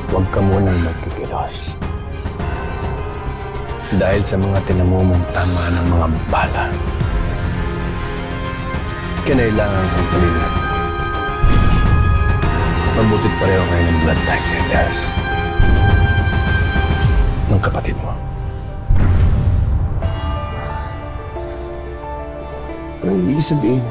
huwag ka munang magkikilos. Dahil sa mga tinamumong tama ng mga bala, kinailangan kang salina. Mabutit pareho kayo ng blood type, Elias. Ng kapatid mo. Anong ibig sabihin?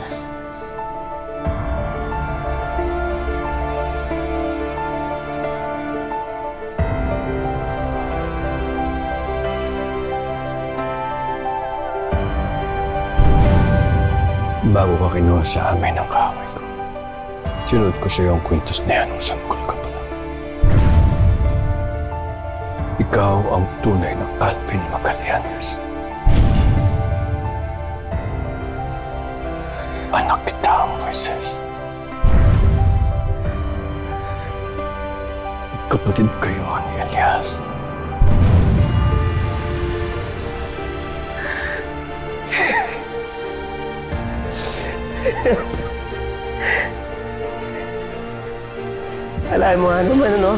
Bago ka kinuha sa amin ng kaaway ko, sinunod ko sa iyo ang kwintos na yan nung sanggol ka pa lang. Ikaw ang tunay na Calvin Magallanes. Anak kita, Moises. Kapatid kayo ni Elias. Alam mo nga naman, ano?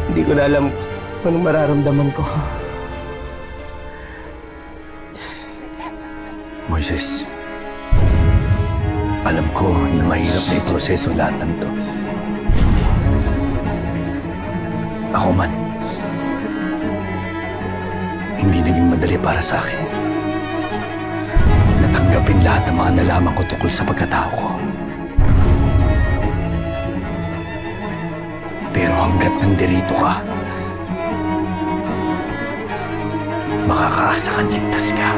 Hindi ko na alam kung anong mararamdaman ko. Moises, alam ko na mahirap na iproseso lahat ng to. Ako man, hindi naging madali para sa akin. Natanggapin lahat ng mga nalaman ko tungkol sa pagkatao ko. Pero hanggat nandirito ka, makakaasa kang ligtas ka.